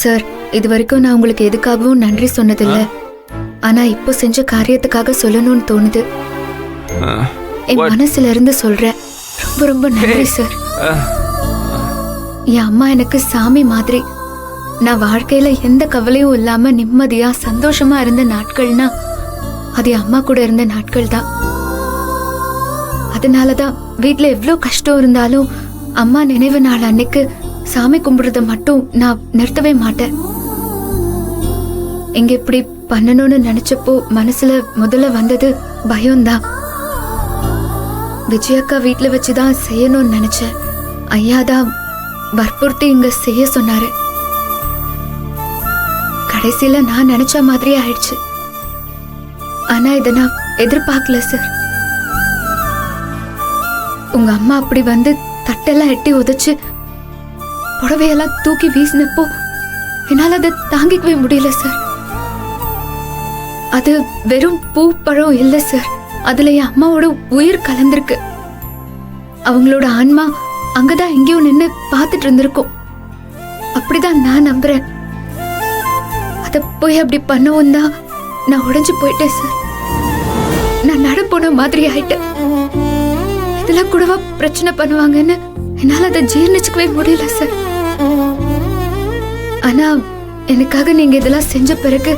Sir, இது வரைக்கும் நான் உங்களுக்கு எதுக்காகவும் நன்றி சொன்னதில்ல. ஆனா இப்போ செஞ்ச காரியத்துக்காக சொல்லணும்னு தோணுது. என் மனசுல இருந்து சொல்றேன். ரொம்ப ரொம்ப நன்றி சார். என் அம்மா எனக்கு சாமி மாதிரி. நான் வாழ்க்கையில எந்த கவலையும் இல்லாம நிம்மதியா சந்தோஷமா இருந்த நாட்கள்னா அது என் அம்மா கூட இருந்த நாட்கள் தான். அதனாலதான் வீட்டுல எவ்வளவு கஷ்டம் இருந்தாலும் அம்மா நினைவு நாள் அன்னைக்கு சாமி கும்பிடுறத மட்டும் நான் நிறுத்தவே மாட்டேன். இங்க இப்படி பண்ணணும்னு நினைச்சப்போ மனசுல முதல்ல வந்தது பயம்தான். விஜயக்கா வீட்டுல வச்சுதான் செய்யணும்னு நினைச்சேன். ஐயாதான் வற்புறுத்தி இங்க செய்ய சொன்னாரு. கடைசியில நான் நினைச்ச மாதிரியே ஆயிடுச்சு. ஆனா இத நான் எதிர்பார்க்கல சார். உங்க அம்மா அப்படி வந்து தட்டெல்லாம் எட்டி உதைச்சு புடவையெல்லாம் தூக்கி வீசினப்போ என்னால அதை தாங்கிக்கவே முடியல சார். அது வெறும் பூ பழம் இல்ல சார், அதுல என் அம்மாவோட உயிர் கலந்திருக்கு. அவங்களோட ஆன்மா அங்கதான் எங்கேயோ நின்னு பாத்துட்டு இருந்திருக்கும். அப்படிதான் நான் நம்புறேன். அத போய் அப்படி பண்ணவும் தான் நான் உடைஞ்சு போயிட்டேன் சார். நான் நட போன மாதிரி ஆயிட்டேன். இதெல்லாம் கூடவா பிரச்சனை பண்ணுவாங்கன்னு என்னால அதை ஜீர்ணிச்சுக்கவே முடியல சார். ஆனா எனக்காக நீங்க இதெல்லாம் செஞ்ச பிறகு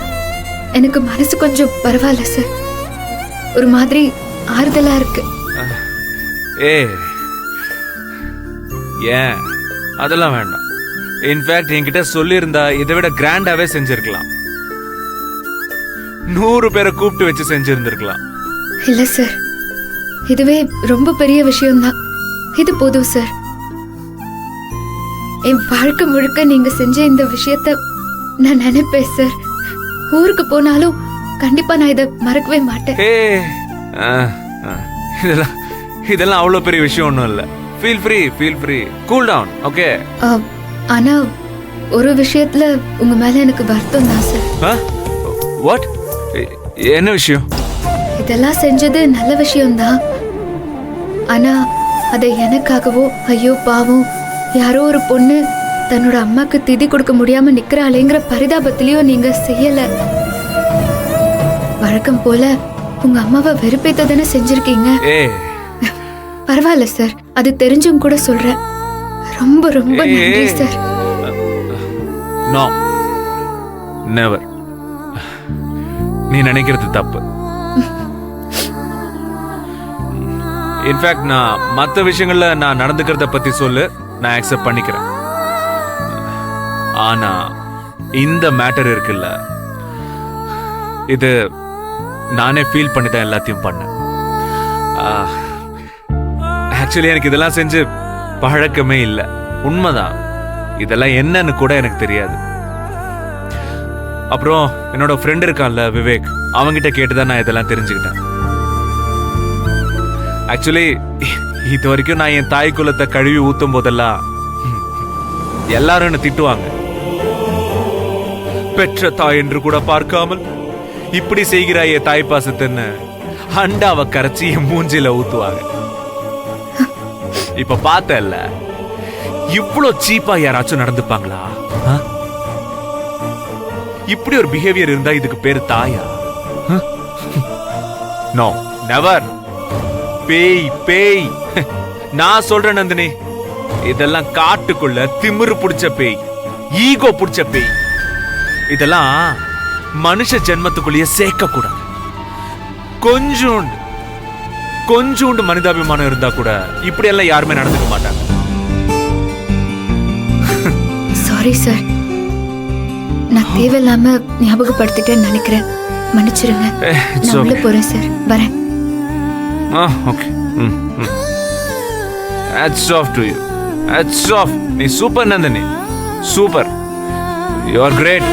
எனக்கு மனசு கொஞ்சம் பரவாயில்ல சார். ஒரு மாதிரி ஆறுதலா இருக்கு. ஏன் அதெல்லாம் வேண்டாம். இன்ஃபேக்ட் என்கிட்ட சொல்லியிருந்தா இதை விட கிராண்டாவே செஞ்சிருக்கலாம். 100 பேரை கூப்பிட்டு வச்சு செஞ்சிருந்திருக்கலாம். இல்ல சார், இதுவே ரொம்ப பெரிய விஷயம்தான். இது போதும் சார். என் வாழ்க்கை முழுக்க நீங்க செஞ்ச இந்த விஷயத்த நான் நினைப்பேன் சார். ஊருக்கு போனாலும் கண்டிப்பா நான் இதை மறக்கவே மாட்டேன். இதெல்லாம் அவ்வளவு பெரிய விஷயம் ஒண்ணும் இல்ல. Feel free cool down. Okay. ஆனா ஒரு விஷயத்துல உங்க மேல எனக்கு வருத்தம் தான் சார். வாட்? என்ன விஷயம்? இதெல்லாம் செஞ்சது நல்ல விஷயம்தான். ஆனா அதை எனக்காகவோ ஐயோ பாவம் யாரோ ஒரு பொண்ணு தன்னோட அம்மாக்கு திதி கொடுக்க முடியாம நிக்கிறாளேங்கிற பரிதாபத்திலயோ நீங்க செய்யல. வழக்கம் போல உங்க அம்மாவை வெறுப்பேத்த தானே செஞ்சிருக்கீங்க. பரவாயில்ல சார், அது தெரிஞ்சும் கூட சொல்றேன். ரொம்ப ரொம்ப நன்றி சார். No, never. நீ நினைக்கிறது தப்பு. இன்ஃபேக்ட் நான் மற்ற விஷயங்கள்ல நான் நடந்துக்கிறத பத்தி சொல்லு, நான் அக்செப்ட் பண்ணிக்கிறேன். ஆனா இந்த மேட்டர் இருக்குல்ல, இது நானே ஃபீல் பண்ணி தான் எல்லாத்தையும் பண்ணேன். ஆக்சுவலி எனக்கு இதெல்லாம் செஞ்சு பழக்கமே இல்லை. உண்மைதான், இதெல்லாம் என்னன்னு கூட எனக்கு தெரியாது. அப்புறம் என்னோட ஃப்ரெண்ட் இருக்கான்ல விவேக், அவங்கிட்ட கேட்டுதான் நான் இதெல்லாம் தெரிஞ்சுக்கிட்டேன். ஆக்சுவலி இது வரைக்கும் நான் என் தாய் குலத்தை கழுவி ஊத்தும் போதெல்லாம் எல்லாரும் என்ன திட்டுவாங்க. பெற்ற தாய் என்று கூட பார்க்காமல் இப்படி செய்கிறாய் தாய் பாசத்துன்னு அண்டாவை கரைச்சி என் மூஞ்சில ஊத்துவாங்க. இப்ப பார்த்தல, இவ்வளவு சீப்பா யாராச்சும் நடந்துப்பாங்களா? இப்படி ஒரு பிஹேவியர் இருந்தா இதுக்கு பேரு தாயா? No, never. பேய் பேய். நான் சொல்றேன் நந்தினி, இதெல்லாம் காட்டுக்குள்ள திமிரு புடிச்ச பேய், ஈகோ புடிச்ச பேய். இதெல்லாம் மனுஷ ஜென்மத்துக்குள்ளேயே சேர்க்க கூடாது. கொஞ்சோண்டு மனிதாபிமானம் இருந்தா கூட இப்படி எல்லாம் யாருமே நடந்துக்க மாட்டாங்க. சாரி சார், நான் தேவையில்லாம ஞாபகப்படுத்திட்டேன்னு நினைக்கிறேன். மன்னிச்சிருங்க. நான் உள்ள போறேன் சார், வரேன். Okay. Hats off to you. Hats off. நீ super Nandini, super. You are great.